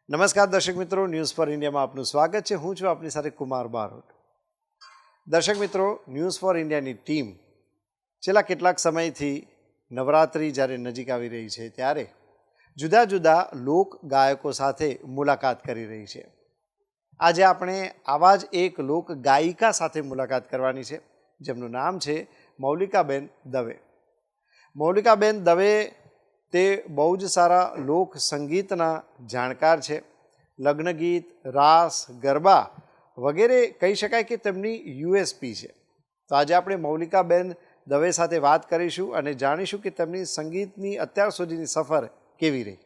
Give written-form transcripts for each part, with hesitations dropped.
નમસ્કાર દર્શક મિત્રો, ન્યૂઝ ફોર ઇન્ડિયામાં આપનું સ્વાગત છે. હું છું આપની સાથે કુમાર બારોટ. દર્શક મિત્રો, ન્યૂઝ ફોર ઇન્ડિયાની ટીમ છેલ્લા કેટલાક સમયથી નવરાત્રિ જ્યારે નજીક આવી રહી છે ત્યારે જુદા જુદા લોક ગાયકો સાથે મુલાકાત કરી રહી છે. આજે આપણે આવા જ એક લોક ગાયિકા સાથે મુલાકાત કરવાની છે, જેમનું નામ છે મૌલિકાબેન દવે. મૌલિકાબેન દવે તે બહુ જ સારા લોક સંગીતના જાણકાર છે. લગ્ન ગીત, રાસ, ગરબા વગેરે કહી શકાય કે તેમની યુએસપી છે. તો આજે આપણે મૌલિકાબેન દવે સાથે વાત કરીશું અને જાણીશું કે તેમની સંગીતની અત્યાર સુધીની સફર કેવી રહી.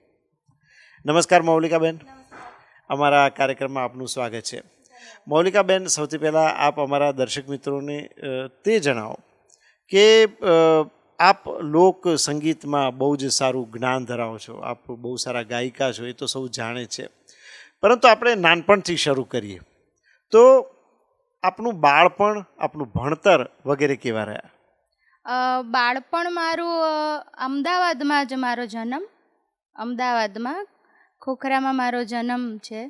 નમસ્કાર મૌલિકાબેન, અમારા કાર્યક્રમમાં આપનું સ્વાગત છે. મૌલિકાબેન, સૌથી પહેલાં આપ અમારા દર્શક મિત્રોને તે જણાવો કે આપ લોક સંગીતમાં બહુ જ સારું જ્ઞાન ધરાવો છો, આપ બહુ સારા ગાયિકા છો, એ તો સૌ જાણે છે. પરંતુ આપણે નાનપણથી શરૂ કરીએ તો આપનું બાળપણ, આપનું ભણતર વગેરે કેવા રહ્યા? બાળપણ મારું અમદાવાદમાં જ મારો જન્મ, અમદાવાદમાં ખોખરામાં મારો જન્મ છે.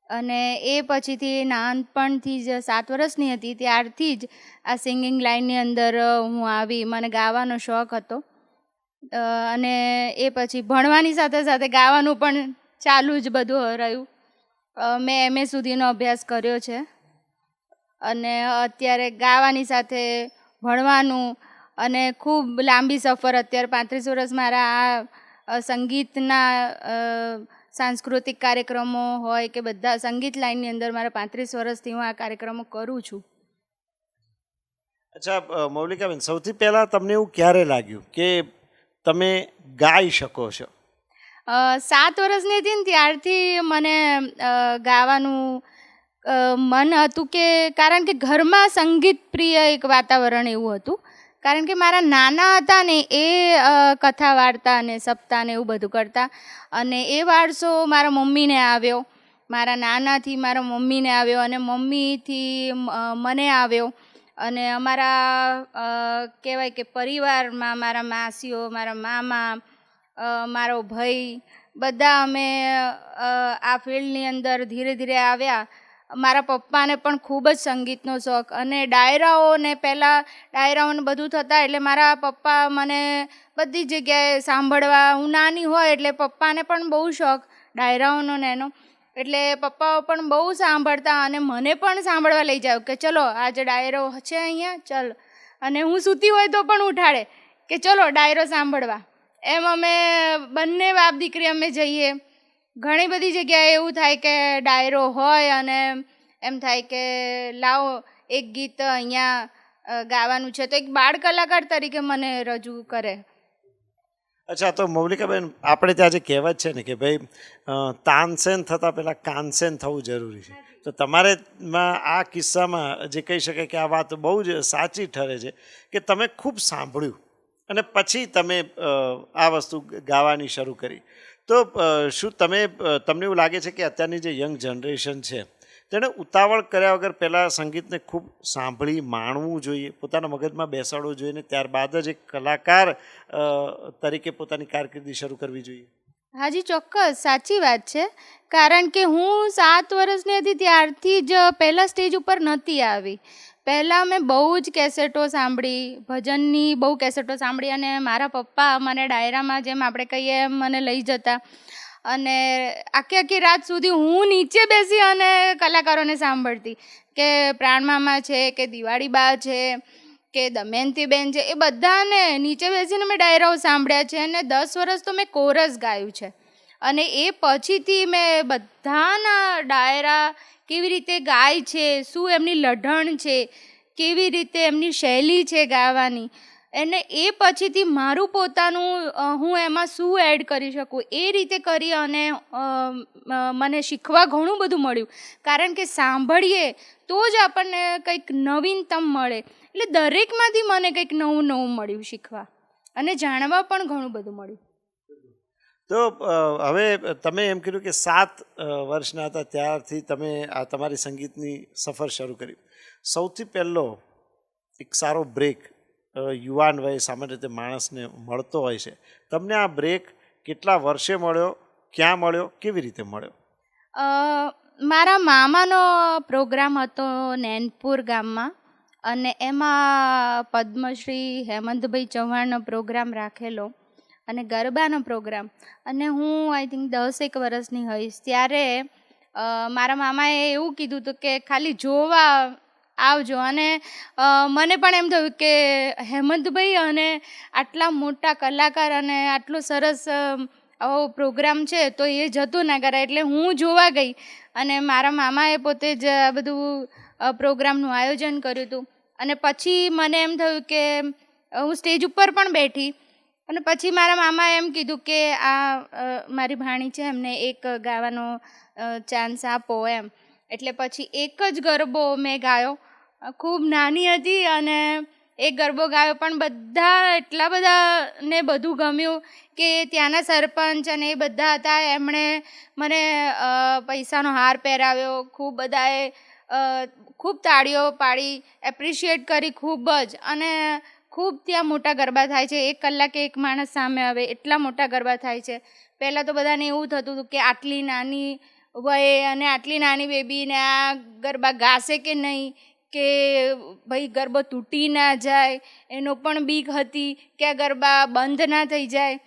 અને એ પછીથી નાનપણથી જ 7 વર્ષની હતી ત્યારથી જ આ સિંગિંગ લાઇનની અંદર હું આવી. મને ગાવાનો શોખ હતો અને એ પછી ભણવાની સાથે સાથે ગાવાનું પણ ચાલુ જ બધું રહ્યું. મેં MA સુધીનો અભ્યાસ કર્યો છે અને અત્યારે ગાવાની સાથે ભણવાનું અને ખૂબ લાંબી સફર, અત્યારે 35 વર્ષ મારા આ સંગીતના સાંસ્કૃતિક કાર્યક્રમો હોય કે બધા સંગીત લાઇનની અંદર મારા 35 વર્ષથી હું આ કાર્યક્રમો કરું છું. અચ્છા મૌલિકાબેન, સૌથી પહેલાં તમને એવું ક્યારે લાગ્યું કે તમે ગાઈ શકો છો? 7 વર્ષની હતી ને ત્યારથી મને ગાવાનું મન હતું, કે કારણ કે ઘરમાં સંગીત પ્રિય એક વાતાવરણ એવું હતું. કારણ કે મારા નાના હતા ને એ કથા વાર્તા અને સપ્તાહ ને એવું બધું કરતા, અને એ વારસો મારા મમ્મીને આવ્યો. મારા નાનાથી મારા મમ્મીને આવ્યો અને મમ્મીથી મને આવ્યો. અને અમારા કહેવાય કે પરિવારમાં મારા માસીઓ, મારા મામા, મારો ભાઈ, બધા અમે આ ફિલ્ડની અંદર ધીરે ધીરે આવ્યા. મારા પપ્પાને પણ ખૂબ જ સંગીતનો શોખ, અને ડાયરાઓને પહેલાં ડાયરાઓને બધું થતા, એટલે મારા પપ્પા મને બધી જગ્યાએ સાંભળવા, હું નાની હોય એટલે પપ્પાને પણ બહુ શોખ ડાયરાઓનો ને એનો, એટલે પપ્પાઓ પણ બહુ સાંભળતા અને મને પણ સાંભળવા લઈ જાવ કે ચલો આજે ડાયરો છે અહીંયા, ચલ. અને હું સૂતી હોય તો પણ ઉઠાડે કે ચલો ડાયરો સાંભળવા. એમ અમે બંને બાપ દીકરી અમે જઈએ. ઘણી બધી જગ્યાએ એવું થાય કે ડાયરો હોય અને એમ થાય કે લાવો એક ગીત અહીંયા ગાવાનું છે, તો એક બાળ કલાકાર તરીકે મને રજૂ કરે. અચ્છા, તો મૌલિકાબેન, આપણે ત્યાં જે કહેવત છે ને કે ભાઈ તાનસેન થતાં પહેલાં કાનસેન થવું જરૂરી છે, તો તમારેમાં આ કિસ્સામાં જે કહી શકાય કે આ વાત બહુ જ સાચી ઠરે છે કે તમે ખૂબ સાંભળ્યું અને પછી તમે આ વસ્તુ ગાવાની શરૂ કરી. તો શું તમને એવું લાગે છે કે અત્યારની જે યંગ જનરેશન છે તેણે ઉતાવળ કર્યા વગર પહેલાં સંગીતને ખૂબ સાંભળી માણવું જોઈએ, પોતાના મગજમાં બેસાડવું જોઈએ, ને ત્યારબાદ જ એક કલાકાર તરીકે પોતાની કારકિર્દી શરૂ કરવી જોઈએ? હાજી, ચોક્કસ સાચી વાત છે. કારણ કે હું 7 વર્ષની હતી ત્યારથી જ પહેલાં સ્ટેજ ઉપર નહોતી આવી. પહેલાં મેં બહુ જ કેસેટો સાંભળી, ભજનની બહુ કેસેટો સાંભળી, અને મારા પપ્પા મને ડાયરામાં, જેમ આપણે કહીએ એમ, મને લઈ જતા. અને આખી આખી રાત સુધી હું નીચે બેસી અને કલાકારોને સાંભળતી, કે પ્રાણમામા છે, કે દિવાળીબા છે, કે દમયંતીબેન છે, એ બધાને નીચે બેસીને મેં ડાયરાઓ સાંભળ્યા છે. અને 10 વર્ષ તો મેં કોરસ ગાયું છે. અને એ પછીથી મેં બધાના ડાયરા કેવી રીતે ગાય છે, શું એમની લઢણ છે, કેવી રીતે એમની શૈલી છે ગાવાની, અને એ પછીથી મારું પોતાનું હું એમાં શું એડ કરી શકું એ રીતે કરી, અને મને શીખવા ઘણું બધું મળ્યું. કારણ કે સાંભળીએ તો જ આપણને કંઈક નવીનતમ મળે. એટલે દરેકમાંથી મને કંઈક નવું નવું મળ્યું શીખવા, અને જાણવા પણ ઘણું બધું મળ્યું. તો હવે તમે એમ કીધું કે 7 વર્ષના હતા ત્યારથી તમે આ તમારી સંગીતની સફર શરૂ કરી. સૌથી પહેલો એક સારો બ્રેક યુવાન વયે સામાન્ય રીતે માણસને મળતો હોય છે. તમને આ બ્રેક કેટલા વર્ષે મળ્યો, ક્યાં મળ્યો, કેવી રીતે મળ્યો? અ, મારા મામાનો પ્રોગ્રામ હતો નૈનપુર ગામમાં, અને એમાં પદ્મશ્રી હેમંતભાઈ ચૌહાણનો પ્રોગ્રામ રાખેલો અને ગરબાનો પ્રોગ્રામ, અને હું આઈ થિંક 10 વર્ષની હોઈશ ત્યારે મારા મામાએ એવું કીધું હતું કે ખાલી જોવા આવજો. અને મને પણ એમ થયું કે હેમંતભાઈ અને આટલા મોટા કલાકાર અને આટલો સરસ આવો પ્રોગ્રામ છે તો એ જતું ના કરાય, એટલે હું જોવા ગઈ. અને મારા મામાએ પોતે જ આ બધું પ્રોગ્રામનું આયોજન કર્યું હતું. અને પછી મને એમ થયું કે હું સ્ટેજ ઉપર પણ બેઠી, અને પછી મારા મામાએ એમ કીધું કે આ મારી ભાણી છે, એમને એક ગાવાનો ચાન્સ આપો એમ. એટલે પછી એક જ ગરબો મેં ગાયો, ખૂબ નાની હતી, અને એક ગરબો ગાયો, પણ બધા એટલા બધાને બધું ગમ્યું કે ત્યાંના સરપંચ અને એ બધા હતા, એમણે મને પૈસાનો હાર પહેરાવ્યો, ખૂબ બધાએ ખૂબ તાળીઓ પાડી, એપ્રિશિએટ કરી ખૂબ જ. અને ખૂબ ત્યાં મોટા ગરબા થાય છે, 1 કલાકે એક માણસ સામે આવે એટલા મોટા ગરબા થાય છે. પહેલાં તો બધાને એવું થતું હતું કે આટલી નાની વયે અને આટલી નાની બેબીને આ ગરબા ગાશે કે નહીં, કે ભાઈ ગરબો તૂટી ના જાય એનો પણ બીક હતી, કે આ ગરબા બંધ ના થઈ જાય.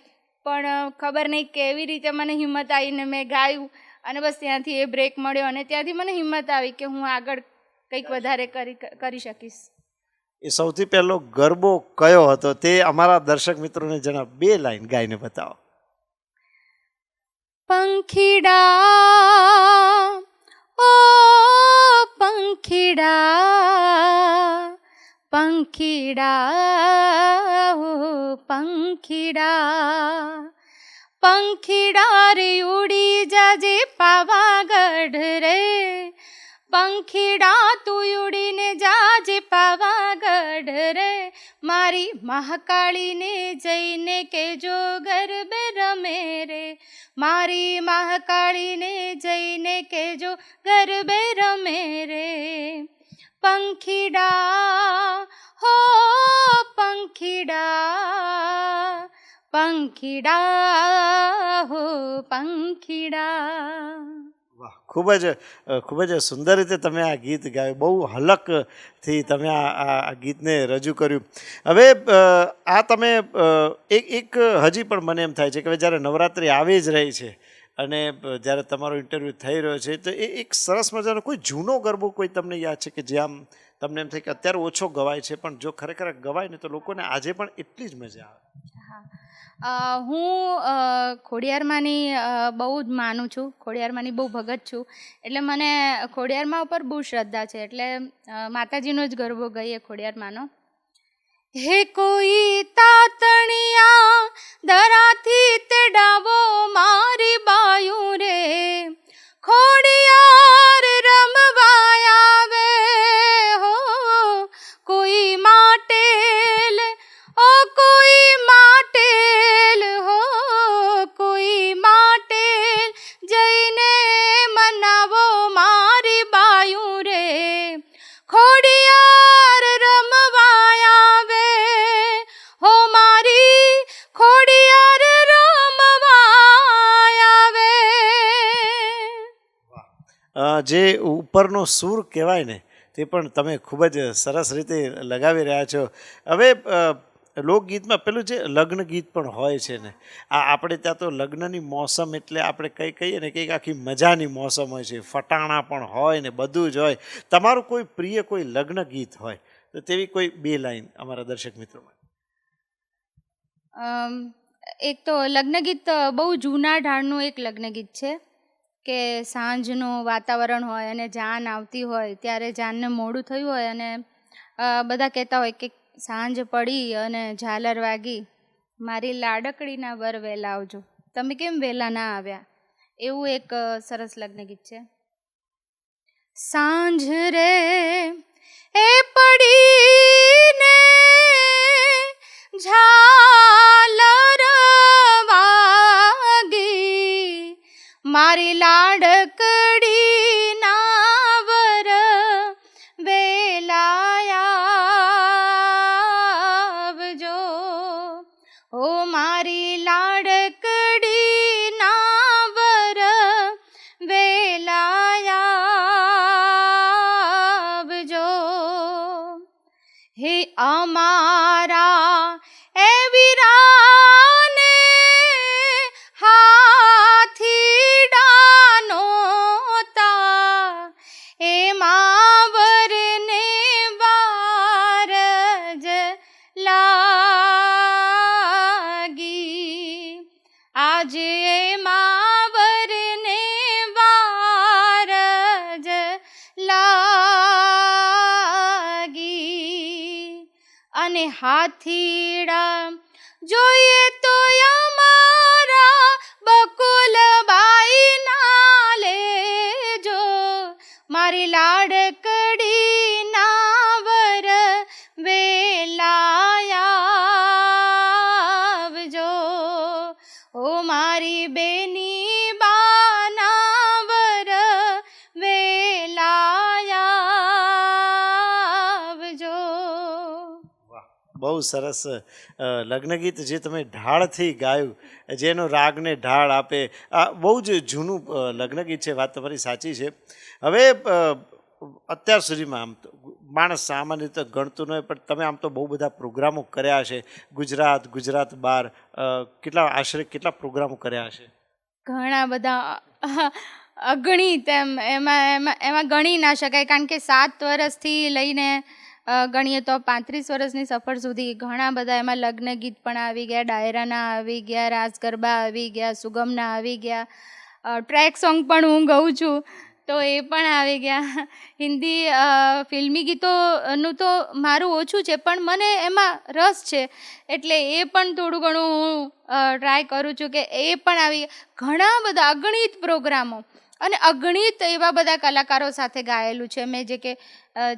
પણ ખબર નહીં કેવી રીતે મને હિંમત આવીને મેં ગાયું, અને બસ ત્યાંથી એ બ્રેક મળ્યો, અને ત્યાંથી મને હિંમત આવી કે હું આગળ કંઈક વધારે કરી શકીશ. એ સૌથી પહેલો ગરબો કયો હતો તે અમારા દર્શક મિત્રોને જણાવ, 2 લાઈન ગાઈને બતાવો. પંખીડા ઓ પંખીડા, પંખીડા ઓ પંખીડા, પંખીડા રે ઉડી જાજે પાવાગઢ રે, પંખીડા તું ઉડીને જાજે પાવાગઢ રે, મારી મહાકાળીને જઈને કેજો ગરબે રમે રે, મારી મહાકાળીને જઈને કેજો ગરબે રમે રે. પંખીડા હો પંખીડા, પંખીડા હો પંખીડા. વાહ, ખૂબ જ સુંદર રીતે તમે આ ગીત ગાયું, બહુ હલકથી તમે આ ગીતને રજૂ કર્યું. હવે આ તમે એક હજી પણ મને એમ થાય છે કે જ્યારે નવરાત્રિ આવી જ રહી છે અને જ્યારે તમારો ઇન્ટરવ્યૂ થઈ રહ્યો છે, તો એ એક સરસ મજાનો કોઈ જૂનો ગરબો કોઈ તમને યાદ છે કે જ્યાં તમને એમ થાય કે અત્યારે ઓછો ગવાય છે, પણ જો ખરેખર ગવાય ને તો લોકોને આજે પણ એટલી જ મજા આવે? હું ખોડિયારમાંની બહુ જ માનું છું, ખોડિયારમાંની બહુ ભગત છું, એટલે મને ખોડિયારમાં ઉપર બહુ શ્રદ્ધા છે, એટલે માતાજીનો જ ગરબો ગઈએ ખોડિયારમાંનો. હે કોઈ તાતણિયા દરાથી તેડાવો મારી બાયું રે, ખોડિયાર રમવા આવે હો, કોઈ mateલ ઓ કોઈ mateલ હો, કોઈ mateલ જઈને મનાવો મારી બાયું રે, ખોડિયાર રમવા આવે હો, મારી ખોડિયાર રમવા આવે. જે ઉપરનો સૂર કહેવાય ને તે પણ તમે ખૂબ જ સરસ રીતે લગાવી રહ્યા છો. હવે લોકગીતમાં પેલું જે લગ્ન ગીત પણ હોય છે ને, આપણે ત્યાં તો લગ્નની મોસમ એટલે આપણે કંઈ કહીએ ને કંઈક આખી મજાની મોસમ હોય છે, ફટાણા પણ હોય ને બધું જ હોય. તમારું કોઈ પ્રિય કોઈ લગ્ન ગીત હોય તો તેવી કોઈ 2 લાઈન અમારા દર્શક મિત્રો માટે. એક તો લગ્ન ગીત બહુ જૂના ઢાળનું એક લગ્ન ગીત છે કે સાંજનું વાતાવરણ હોય અને જાન આવતી હોય, ત્યારે જાનને મોડું થયું હોય અને બધા કહેતા હોય કે સાંજ પડી અને ઝાલર વાગી, મારી લાડકડીના વર વહેલા આવજો, તમે કેમ વહેલા ના આવ્યા, એવું એક સરસ લગ્ન ગીત છે. સાંજ રે એ પડીને ઝાલર વાગી, મારી લાડકડીના વર વેલા આવજો, ઓ મારી લાડકડીના વર વેલા વેલાયા હે અમારા એ વીરાને હાથીડાનો તા એમાં વરને વાર જ લાગી આજે એમાં વરને વાર જ લાગી અને હાથીડા જોઈએ તો અમારા બકુલબાઈ ના લેજો મારી લાડકડી ના વર વેલાયા ઓ મારી બેની બાના વર વેલાયા બહુ સરસ લગ્ન ગીત જે તમે ઢાળથી ગાયું, જેનો રાગને ઢાળ આપે, આ બહુ જ જૂનું લગ્ન ગીત છે. વાત તમારી સાચી છે. હવે અત્યાર સુધીમાં આમ તો માણસ સામાન્ય રીતે ગણતું ન હોય, પણ તમે આમ તો બહુ બધા પ્રોગ્રામો કર્યા છે ગુજરાત બહાર. આશરે કેટલા પ્રોગ્રામો કર્યા છે? ઘણા બધા, અગણિત. એમાં ગણી ના શકાય, કારણ કે 7 વર્ષથી લઈને ગણીએ તો 35 વર્ષની સફર સુધી ઘણા બધા એમાં લગ્ન ગીત પણ આવી ગયા, ડાયરાના આવી ગયા, રાસ ગરબા આવી ગયા, સુગમના આવી ગયા, ટ્રેક સોંગ પણ હું ગાઉં છું તો એ પણ આવી ગયા. હિન્દી ફિલ્મી ગીતોનું તો મારું ઓછું છે, પણ મને એમાં રસ છે એટલે એ પણ થોડું ઘણું હું ટ્રાય કરું છું કે એ પણ આવી. ઘણા બધા અગણિત પ્રોગ્રામો અને અગણિત એવા બધા કલાકારો સાથે ગાયેલું છે મેં, જે કે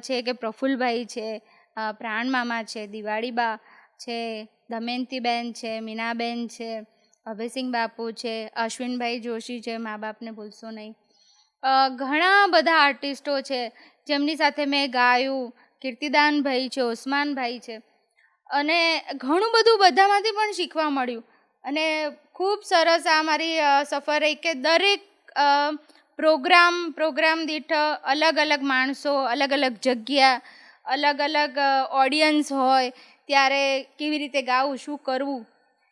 છે કે પ્રફુલ્લભાઈ છે, પ્રાણમામા છે, દિવાળીબા છે, દમયંતીબેન છે, મીનાબેન છે, અભયસિંહ બાપુ છે, અશ્વિનભાઈ જોશી છે, મા બાપને ભૂલશો નહીં. ઘણા બધા આર્ટિસ્ટો છે જેમની સાથે મેં ગાયું. કીર્તિદાનભાઈ છે, ઓસમાનભાઈ છે, અને ઘણું બધું બધામાંથી પણ શીખવા મળ્યું. અને ખૂબ સરસ આ મારી સફર રહી કે દરેક પ્રોગ્રામ દીઠ અલગ અલગ માણસો, અલગ અલગ જગ્યા, અલગ અલગ ઓડિયન્સ હોય ત્યારે કેવી રીતે ગાવું, શું કરવું,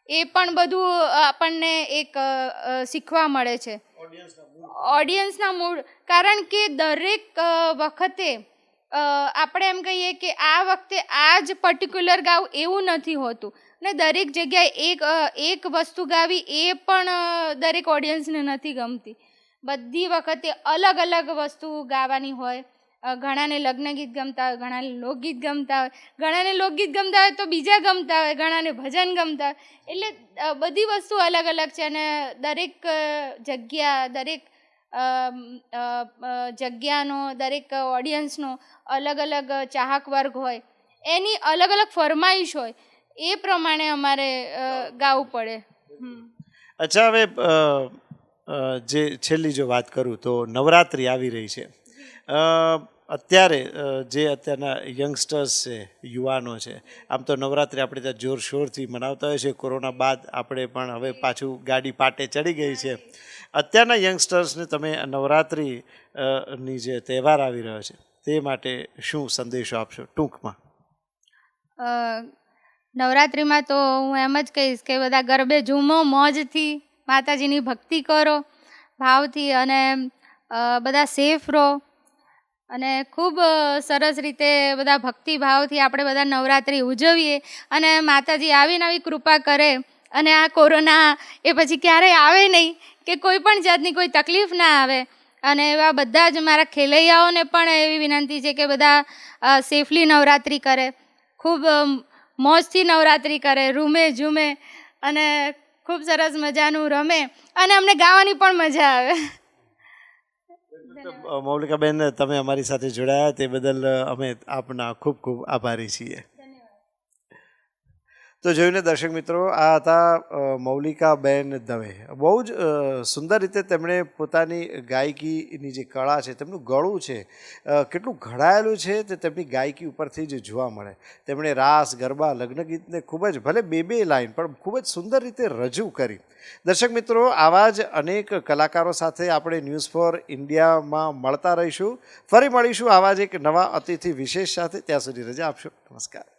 એ પણ બધું આપણને એક શીખવા મળે છે. ઓડિયન્સના મૂડ, કારણ કે દરેક વખતે આપણે એમ કહીએ કે આ વખતે આ જ પર્ટિક્યુલર ગાવું એવું નથી હોતું, ને દરેક જગ્યાએ એક વસ્તુ ગાવી એ પણ દરેક ઓડિયન્સને નથી ગમતી. બધી વખતે અલગ અલગ વસ્તુ ગાવાની હોય. ઘણાને લગ્ન ગીત ગમતા હોય, ઘણાને લોકગીત ગમતા હોય, ઘણાને લોકગીત ગમતા હોય તો બીજા ગમતા હોય, ઘણાને ભજન ગમતા હોય. એટલે બધી વસ્તુ અલગ અલગ છે અને દરેક જગ્યાનો, દરેક ઓડિયન્સનો અલગ અલગ ચાહક વર્ગ હોય, એની અલગ અલગ ફરમાઈશ હોય, એ પ્રમાણે અમારે ગાવું પડે. અચ્છા, હવે જે છેલ્લી જો વાત કરું તો નવરાત્રિ આવી રહી છે. અત્યારના યંગસ્ટર્સ છે, યુવાનો છે, આમ તો નવરાત્રિ આપણે ત્યાં જોરશોરથી મનાવતા હોય છે. કોરોના બાદ આપણે પણ હવે પાછું ગાડી પાટે ચડી ગઈ છે. અત્યારના યંગસ્ટર્સને તમે નવરાત્રિની જે તહેવાર આવી રહ્યો છે તે માટે શું સંદેશો આપશો ટૂંકમાં? નવરાત્રિમાં તો હું એમ જ કહીશ કે બધા ગરબે ઝૂમો, મોજથી માતાજીની ભક્તિ કરો ભાવથી, અને બધા સેફ રહો અને ખૂબ સરસ રીતે બધા ભક્તિભાવથી આપણે બધા નવરાત્રિ ઉજવીએ અને માતાજી આવીને આવી કૃપા કરે અને આ કોરોના એ પછી ક્યારેય આવે નહીં, કે કોઈ પણ જાતની કોઈ તકલીફ ના આવે. અને એવા બધા જ મારા ખેલૈયાઓને પણ એવી વિનંતી છે કે બધા સેફલી નવરાત્રિ કરે, ખૂબ મોજથી નવરાત્રિ કરે, રૂમે ઝૂમે અને ખૂબ સરસ મજાનું રમે અને અમને ગાવાની પણ મજા આવે. મૌલિકાબેન, તમે અમારી સાથે જોડાયા તે બદલ અમે આપના ખૂબ ખૂબ આભારી છીએ. તો જોઈને દર્શક મિત્રો આ હતા મૌલિકાબેન દવે. બહુ જ સુંદર રીતે તેમણે પોતાની ગાયકીની જે કળા છે, તેમનું ગળું છે કેટલું ઘડાયેલું છે તે તેમની ગાયકી ઉપરથી જ જોવા મળે. તેમણે રાસ, ગરબા, લગ્ન ગીતને ખૂબ જ ભલે બે લાઈન પણ ખૂબ જ સુંદર રીતે રજૂ કરી. દર્શક મિત્રો, આવા જ અનેક કલાકારો સાથે આપણે ન્યૂઝ ફોર ઇન્ડિયામાં મળતા રહીશું. ફરી મળીશું આવા જ એક નવા અતિથિ વિશેષ સાથે. ત્યાં સુધી રજા આપશો. નમસ્કાર.